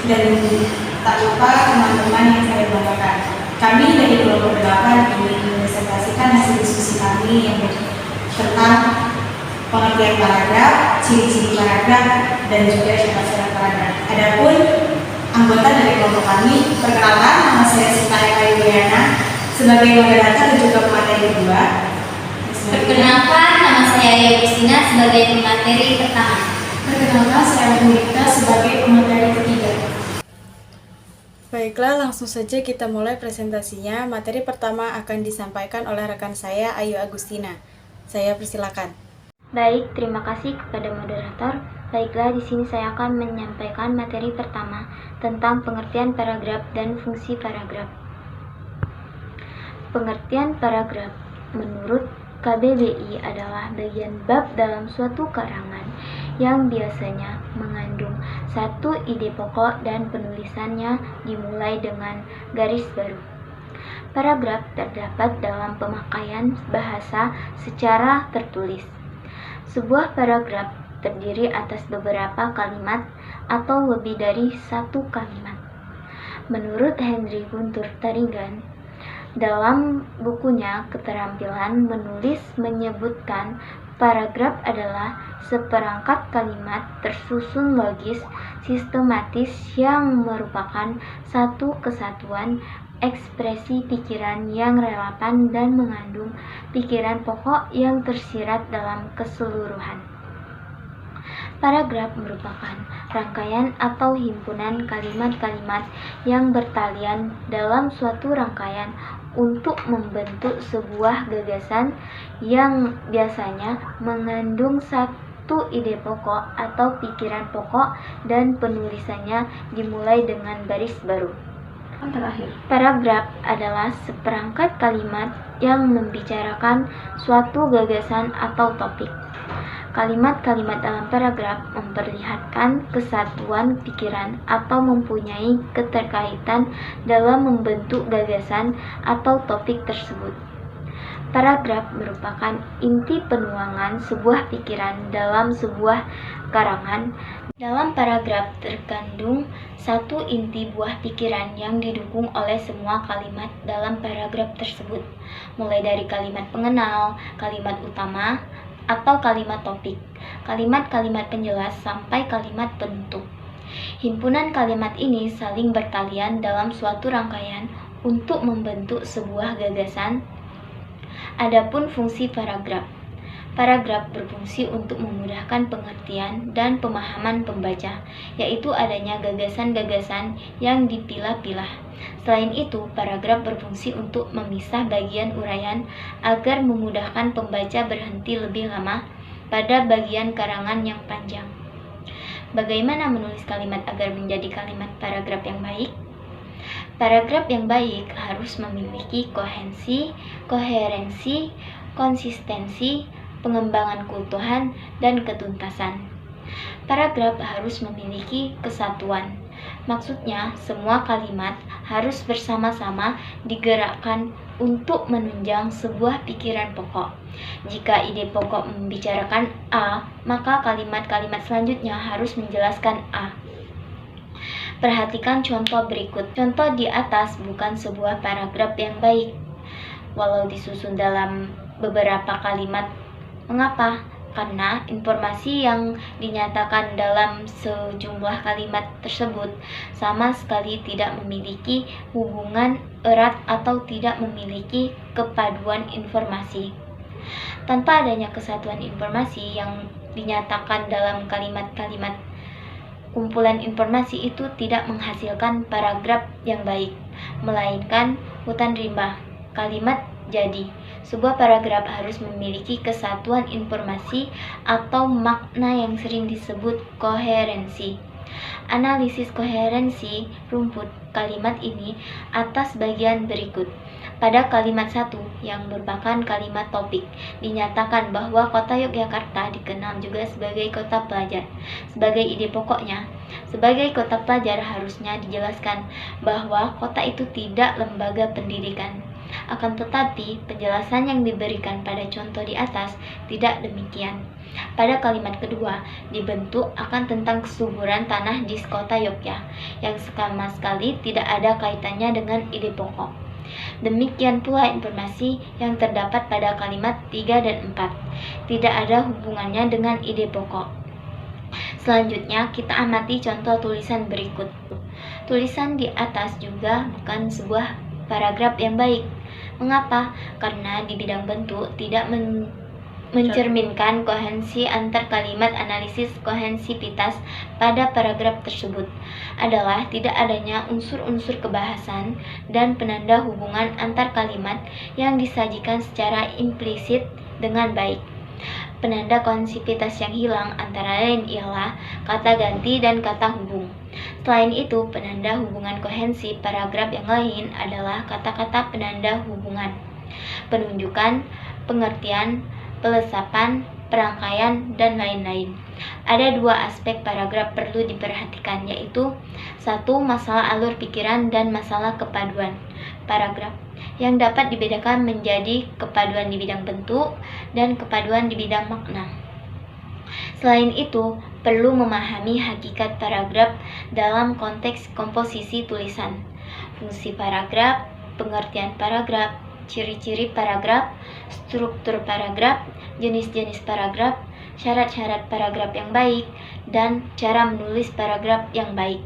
Dan tak lupa teman-teman yang saya banggakan. Kami dari kelompok 8 ingin mempresentasikan hasil diskusi kami yang tentang pengertian paragraf, ciri-ciri paragraf, dan juga syarat-syarat paragraf. Adapun anggota dari kelompok kami, perkenalkan, nama saya Sita Eka Yuliana sebagai moderator dan juga pemateri kedua. Perkenalkan, nama saya Agustina sebagai pemateri pertama. Perkenalkan, saya Murita sebagai pemateri ketiga. Baiklah, langsung saja kita mulai presentasinya. Materi pertama akan disampaikan oleh rekan saya, Ayu Agustina. Saya persilakan. Baik, terima kasih kepada moderator. Baiklah, di sini saya akan menyampaikan materi pertama tentang pengertian paragraf dan fungsi paragraf. Pengertian paragraf menurut KBBI adalah bagian bab dalam suatu karangan yang biasanya mengandung satu ide pokok dan penulisannya dimulai dengan garis baru. Paragraf terdapat dalam pemakaian bahasa secara tertulis. Sebuah paragraf terdiri atas beberapa kalimat atau lebih dari satu kalimat. Menurut Henry Guntur Tarigan, dalam bukunya Keterampilan Menulis menyebutkan paragraf adalah seperangkat kalimat tersusun logis, sistematis yang merupakan satu kesatuan ekspresi pikiran yang relevan dan mengandung pikiran pokok yang tersirat dalam keseluruhan. Paragraf merupakan rangkaian atau himpunan kalimat-kalimat yang bertalian dalam suatu rangkaian untuk membentuk sebuah gagasan yang biasanya mengandung satu ide pokok atau pikiran pokok dan penulisannya dimulai dengan baris baru. Paragraf adalah seperangkat kalimat yang membicarakan suatu gagasan atau topik. Kalimat-kalimat dalam paragraf memperlihatkan kesatuan pikiran atau mempunyai keterkaitan dalam membentuk gagasan atau topik tersebut. Paragraf merupakan inti penuangan sebuah pikiran dalam sebuah karangan. Dalam paragraf terkandung satu inti buah pikiran yang didukung oleh semua kalimat dalam paragraf tersebut, mulai dari kalimat pengenal, kalimat utama, atau kalimat topik, kalimat-kalimat penjelas, sampai kalimat penutup. Himpunan kalimat ini saling bertalian dalam suatu rangkaian untuk membentuk sebuah gagasan. Adapun fungsi paragraf. Paragraf berfungsi untuk memudahkan pengertian dan pemahaman pembaca, yaitu adanya gagasan-gagasan yang dipilah-pilah. Selain itu, paragraf berfungsi untuk memisah bagian uraian agar memudahkan pembaca berhenti lebih lama pada bagian karangan yang panjang. Bagaimana menulis kalimat agar menjadi kalimat paragraf yang baik? Paragraf yang baik harus memiliki koherensi, konsistensi, pengembangan keutuhan, dan ketuntasan. Paragraf harus memiliki kesatuan. Maksudnya, semua kalimat harus bersama-sama digerakkan untuk menunjang sebuah pikiran pokok. Jika ide pokok membicarakan A, maka kalimat-kalimat selanjutnya harus menjelaskan A. Perhatikan contoh berikut. Contoh di atas bukan sebuah paragraf yang baik, walau disusun dalam beberapa kalimat. Mengapa? Karena informasi yang dinyatakan dalam sejumlah kalimat tersebut sama sekali tidak memiliki hubungan erat atau tidak memiliki kepaduan informasi. Tanpa adanya kesatuan informasi yang dinyatakan dalam kalimat-kalimat, kumpulan informasi itu tidak menghasilkan paragraf yang baik, melainkan hutan rimba. Kalimat jadi. Sebuah paragraf harus memiliki kesatuan informasi atau makna yang sering disebut koherensi. Analisis koherensi rumput kalimat ini atas bagian berikut. Pada kalimat 1 yang merupakan kalimat topik, dinyatakan bahwa kota Yogyakarta dikenal juga sebagai kota pelajar. Sebagai ide pokoknya, sebagai kota pelajar harusnya dijelaskan bahwa kota itu tidak lembaga pendidikan. Akan tetapi, penjelasan yang diberikan pada contoh di atas tidak demikian. Pada kalimat kedua, dibentuk akan tentang kesuburan tanah di kota Yogyakarta, yang sama sekali tidak ada kaitannya dengan ide pokok. Demikian pula informasi yang terdapat pada kalimat 3 dan 4, tidak ada hubungannya dengan ide pokok. Selanjutnya, kita amati contoh tulisan berikut. Tulisan di atas juga bukan sebuah paragraf yang baik. Mengapa? Karena di bidang bentuk tidak mencerminkan koherensi antar kalimat. Analisis kohensivitas pada paragraf tersebut adalah tidak adanya unsur-unsur kebahasan dan penanda hubungan antar kalimat yang disajikan secara implisit dengan baik. Penanda kohensivitas yang hilang antara lain ialah kata ganti dan kata hubung. Selain itu, penanda hubungan kohensi paragraf yang lain adalah kata-kata penanda hubungan, penunjukan, pengertian, pelesapan, perangkaian, dan lain-lain. Ada dua aspek paragraf perlu diperhatikan, yaitu 1. Masalah alur pikiran dan masalah kepaduan paragraf, yang dapat dibedakan menjadi kepaduan di bidang bentuk dan kepaduan di bidang makna. Selain itu, perlu memahami hakikat paragraf dalam konteks komposisi tulisan, fungsi paragraf, pengertian paragraf, ciri-ciri paragraf, struktur paragraf, jenis-jenis paragraf, syarat-syarat paragraf yang baik, dan cara menulis paragraf yang baik.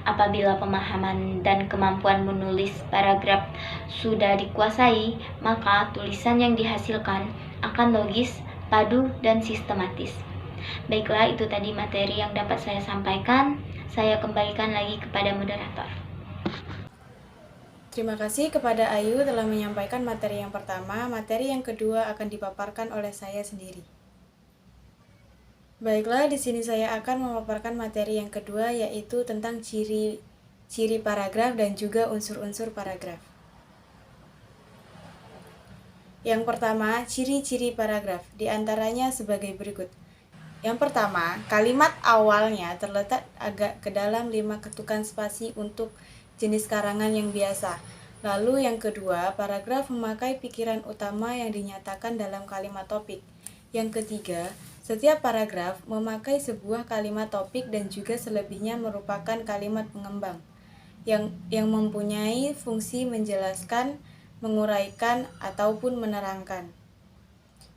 Apabila pemahaman dan kemampuan menulis paragraf sudah dikuasai, maka tulisan yang dihasilkan akan logis, padu, dan sistematis. Baiklah, itu tadi materi yang dapat saya sampaikan. Saya kembalikan lagi kepada moderator. Terima kasih kepada Ayu telah menyampaikan materi yang pertama. Materi yang kedua akan dipaparkan oleh saya sendiri. Baiklah, di sini saya akan memaparkan materi yang kedua, yaitu tentang ciri paragraf dan juga unsur-unsur paragraf. Yang pertama, ciri-ciri paragraf, diantaranya sebagai berikut. Yang pertama, kalimat awalnya terletak agak ke dalam 5 ketukan spasi untuk jenis karangan yang biasa. Lalu yang kedua, paragraf memakai pikiran utama yang dinyatakan dalam kalimat topik. Yang ketiga, setiap paragraf memakai sebuah kalimat topik dan juga selebihnya merupakan kalimat pengembang yang mempunyai fungsi menjelaskan, menguraikan, ataupun menerangkan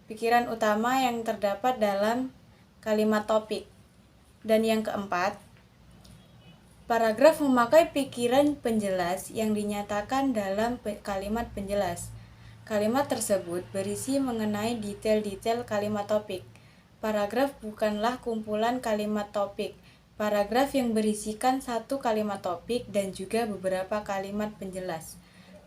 pikiran utama yang terdapat dalam kalimat topik. Dan yang keempat, paragraf memakai pikiran penjelas yang dinyatakan dalam kalimat penjelas. Kalimat tersebut berisi mengenai detail-detail kalimat topik. Paragraf bukanlah kumpulan kalimat topik. Paragraf yang berisikan satu kalimat topik dan juga beberapa kalimat penjelas.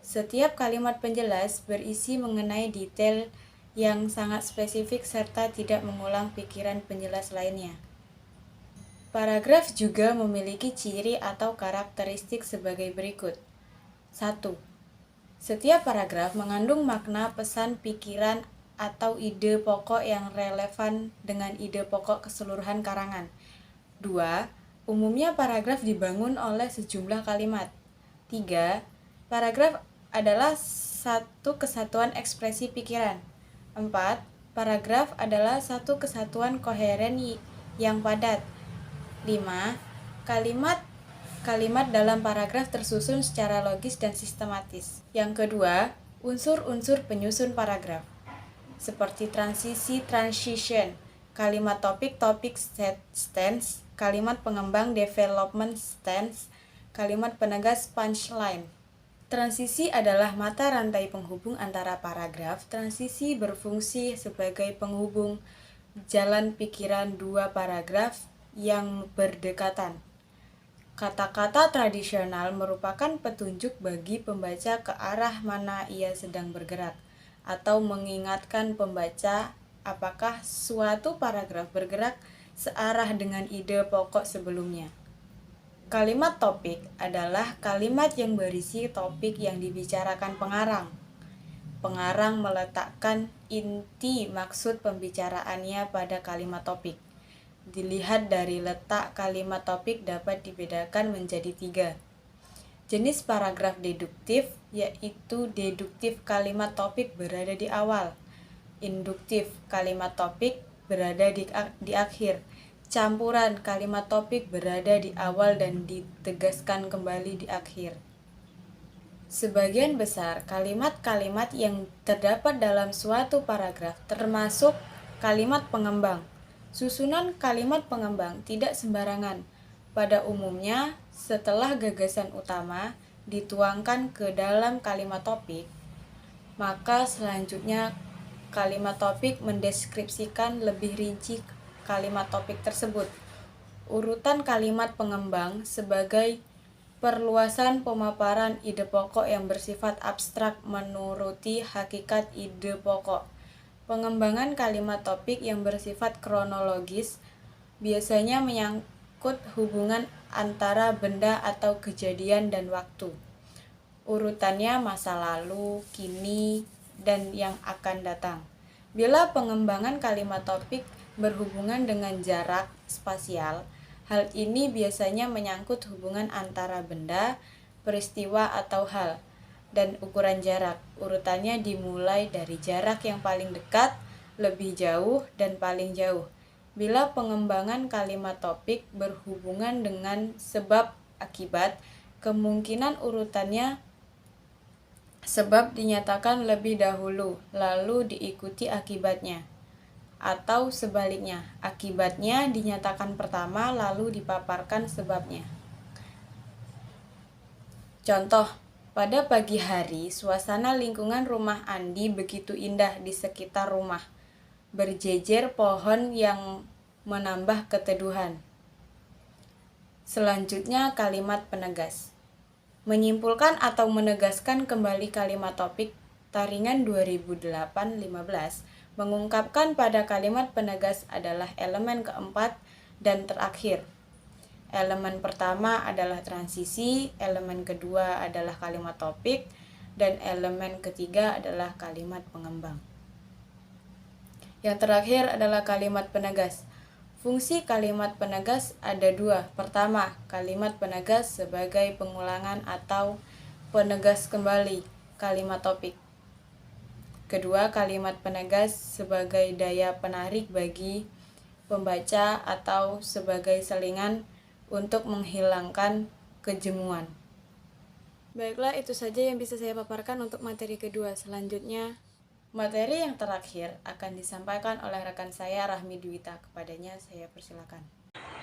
Setiap kalimat penjelas berisi mengenai detail yang sangat spesifik serta tidak mengulang pikiran penjelas lainnya. Paragraf juga memiliki ciri atau karakteristik sebagai berikut. 1. Setiap paragraf mengandung makna, pesan, pikiran, atau ide pokok yang relevan dengan ide pokok keseluruhan karangan. 2. Umumnya paragraf dibangun oleh sejumlah kalimat. 3. Paragraf adalah satu kesatuan ekspresi pikiran. 4. Paragraf adalah satu kesatuan koheren yang padat. 5. Kalimat dalam paragraf tersusun secara logis dan sistematis. Yang kedua, unsur-unsur penyusun paragraf seperti transisi, transition, kalimat topik, topic stance, kalimat pengembang, development stance, kalimat penegas, punchline. Transisi adalah mata rantai penghubung antara paragraf. Transisi berfungsi sebagai penghubung jalan pikiran dua paragraf yang berdekatan. Kata-kata tradisional merupakan petunjuk bagi pembaca ke arah mana ia sedang bergerak, atau mengingatkan pembaca apakah suatu paragraf bergerak searah dengan ide pokok sebelumnya. Kalimat topik adalah kalimat yang berisi topik yang dibicarakan pengarang. Pengarang meletakkan inti maksud pembicaraannya pada kalimat topik. Dilihat dari letak kalimat topik dapat dibedakan menjadi 3. Jenis paragraf deduktif yaitu deduktif kalimat topik berada di awal, induktif kalimat topik berada di akhir, campuran kalimat topik berada di awal dan ditegaskan kembali di akhir. Sebagian besar kalimat-kalimat yang terdapat dalam suatu paragraf termasuk kalimat pengembang. Susunan kalimat pengembang tidak sembarangan. Pada umumnya, setelah gagasan utama dituangkan ke dalam kalimat topik, maka selanjutnya kalimat topik mendeskripsikan lebih rinci kalimat topik tersebut. Urutan kalimat pengembang sebagai perluasan pemaparan ide pokok yang bersifat abstrak menuruti hakikat ide pokok. Pengembangan kalimat topik yang bersifat kronologis biasanya menyangkut hubungan antara benda atau kejadian dan waktu. Urutannya masa lalu, kini, dan yang akan datang. Bila pengembangan kalimat topik berhubungan dengan jarak spasial, hal ini biasanya menyangkut hubungan antara benda, peristiwa, atau hal, dan ukuran jarak. Urutannya dimulai dari jarak yang paling dekat, lebih jauh, dan paling jauh. Bila pengembangan kalimat topik berhubungan dengan sebab akibat, kemungkinan urutannya sebab dinyatakan lebih dahulu, lalu diikuti akibatnya. Atau sebaliknya, akibatnya dinyatakan pertama, lalu dipaparkan sebabnya. Contoh, pada pagi hari, suasana lingkungan rumah Andi begitu indah di sekitar rumah. Berjejer pohon yang menambah keteduhan. Selanjutnya kalimat penegas. Menyimpulkan atau menegaskan kembali kalimat topik, Taringan 2008-15 mengungkapkan pada kalimat penegas adalah elemen keempat dan terakhir. Elemen pertama adalah transisi, elemen kedua adalah kalimat topik, dan elemen ketiga adalah kalimat pengembang. Yang terakhir adalah kalimat penegas. Fungsi kalimat penegas ada dua. Pertama, kalimat penegas sebagai pengulangan atau penegas kembali kalimat topik. Kedua, kalimat penegas sebagai daya penarik bagi pembaca atau sebagai selingan untuk menghilangkan kejemuan. Baiklah, itu saja yang bisa saya paparkan untuk materi kedua. Selanjutnya, materi yang terakhir akan disampaikan oleh rekan saya Rahmi Dwita. Kepadanya saya persilakan.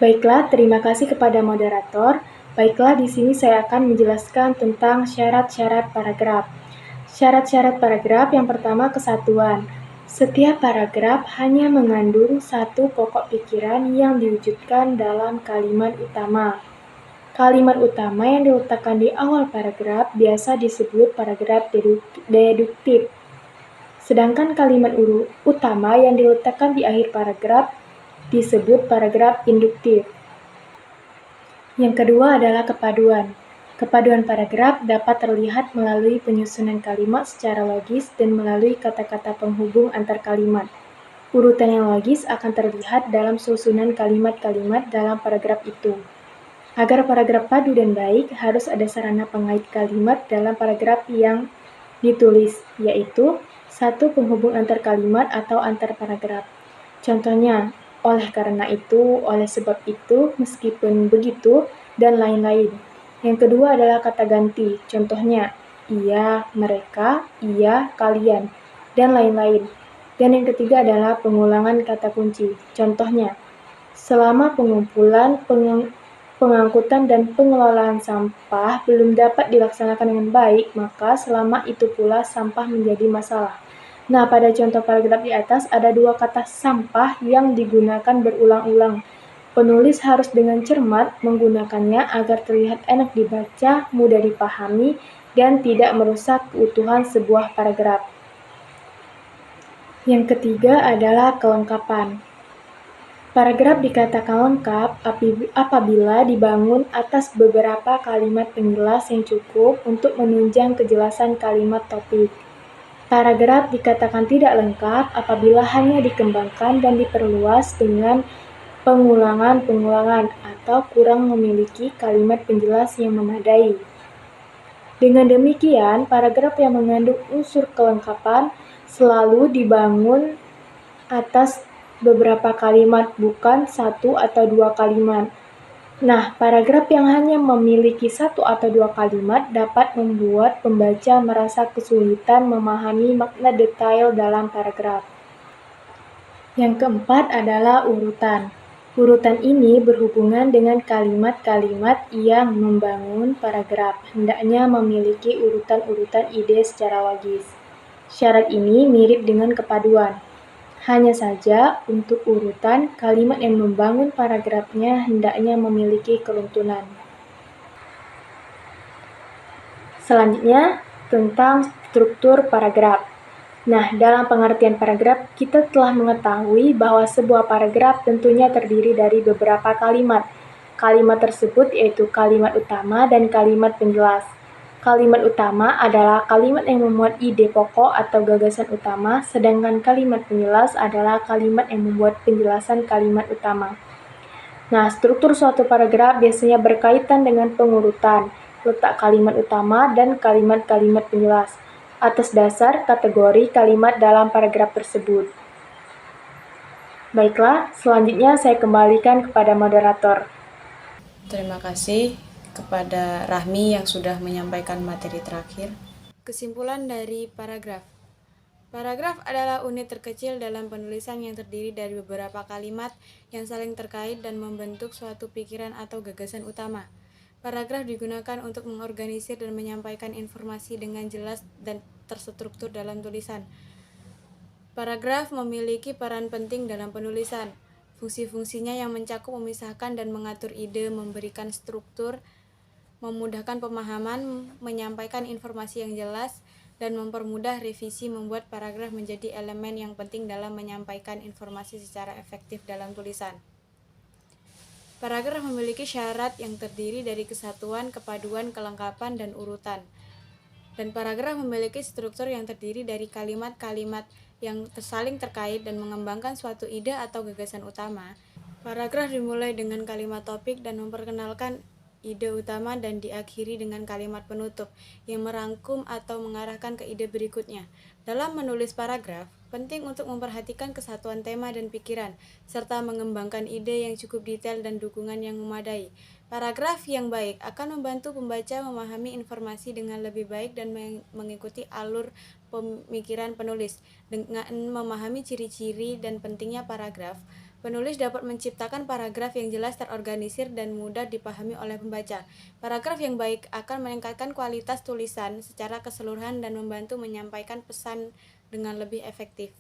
Baiklah, terima kasih kepada moderator. Baiklah, di sini saya akan menjelaskan tentang syarat-syarat paragraf. Syarat-syarat paragraf yang pertama, kesatuan. Setiap paragraf hanya mengandung satu pokok pikiran yang diwujudkan dalam kalimat utama. Kalimat utama yang diletakkan di awal paragraf biasa disebut paragraf deduktif. Sedangkan kalimat utama yang diletakkan di akhir paragraf disebut paragraf induktif. Yang kedua adalah kepaduan. Kepaduan paragraf dapat terlihat melalui penyusunan kalimat secara logis dan melalui kata-kata penghubung antar kalimat. Urutan yang logis akan terlihat dalam susunan kalimat-kalimat dalam paragraf itu. Agar paragraf padu dan baik, harus ada sarana pengait kalimat dalam paragraf yang ditulis, yaitu satu penghubung antar kalimat atau antar paragraf. Contohnya, oleh karena itu, oleh sebab itu, meskipun begitu, dan lain-lain. Yang kedua adalah kata ganti. Contohnya, ia, mereka, ia, kalian, dan lain-lain. Dan yang ketiga adalah pengulangan kata kunci. Contohnya, selama pengumpulan, pengangkutan, dan pengelolaan sampah belum dapat dilaksanakan dengan baik, maka selama itu pula sampah menjadi masalah. Nah, pada contoh paragraf di atas ada dua kata sampah yang digunakan berulang-ulang. Penulis harus dengan cermat menggunakannya agar terlihat enak dibaca, mudah dipahami, dan tidak merusak keutuhan sebuah paragraf. Yang ketiga adalah kelengkapan. Paragraf dikatakan lengkap apabila dibangun atas beberapa kalimat penjelas yang cukup untuk menunjang kejelasan kalimat topik. Paragraf dikatakan tidak lengkap apabila hanya dikembangkan dan diperluas dengan pengulangan-pengulangan atau kurang memiliki kalimat penjelas yang memadai. Dengan demikian, paragraf yang mengandung unsur kelengkapan selalu dibangun atas beberapa kalimat, bukan satu atau dua kalimat. Nah, paragraf yang hanya memiliki satu atau dua kalimat dapat membuat pembaca merasa kesulitan memahami makna detail dalam paragraf. Yang keempat adalah urutan. Urutan ini berhubungan dengan kalimat-kalimat yang membangun paragraf, hendaknya memiliki urutan-urutan ide secara logis. Syarat ini mirip dengan kepaduan. Hanya saja, untuk urutan, kalimat yang membangun paragrafnya hendaknya memiliki keruntuhan. Selanjutnya, tentang struktur paragraf. Nah, dalam pengertian paragraf, kita telah mengetahui bahwa sebuah paragraf tentunya terdiri dari beberapa kalimat. Kalimat tersebut yaitu kalimat utama dan kalimat penjelas. Kalimat utama adalah kalimat yang memuat ide pokok atau gagasan utama, sedangkan kalimat penjelas adalah kalimat yang membuat penjelasan kalimat utama. Nah, struktur suatu paragraf biasanya berkaitan dengan pengurutan, letak kalimat utama, dan kalimat-kalimat penjelas atas dasar kategori kalimat dalam paragraf tersebut. Baiklah, selanjutnya saya kembalikan kepada moderator. Terima kasih kepada Rahmi yang sudah menyampaikan materi terakhir. Kesimpulan dari paragraf. Paragraf adalah unit terkecil dalam penulisan yang terdiri dari beberapa kalimat yang saling terkait dan membentuk suatu pikiran atau gagasan utama. Paragraf digunakan untuk mengorganisir dan menyampaikan informasi dengan jelas dan terstruktur dalam tulisan. Paragraf memiliki peran penting dalam penulisan. Fungsi-fungsinya yang mencakup memisahkan dan mengatur ide, memberikan struktur, memudahkan pemahaman, menyampaikan informasi yang jelas, dan mempermudah revisi membuat paragraf menjadi elemen yang penting dalam menyampaikan informasi secara efektif dalam tulisan. Paragraf memiliki syarat yang terdiri dari kesatuan, kepaduan, kelengkapan, dan urutan. Dan paragraf memiliki struktur yang terdiri dari kalimat-kalimat yang saling terkait dan mengembangkan suatu ide atau gagasan utama. Paragraf dimulai dengan kalimat topik dan memperkenalkan ide utama dan diakhiri dengan kalimat penutup yang merangkum atau mengarahkan ke ide berikutnya. Dalam menulis paragraf, penting untuk memperhatikan kesatuan tema dan pikiran, serta mengembangkan ide yang cukup detail dan dukungan yang memadai. Paragraf yang baik akan membantu pembaca memahami informasi dengan lebih baik dan mengikuti alur pemikiran penulis. Dengan memahami ciri-ciri dan pentingnya paragraf, penulis dapat menciptakan paragraf yang jelas, terorganisir, dan mudah dipahami oleh pembaca. Paragraf yang baik akan meningkatkan kualitas tulisan secara keseluruhan dan membantu menyampaikan pesan dengan lebih efektif.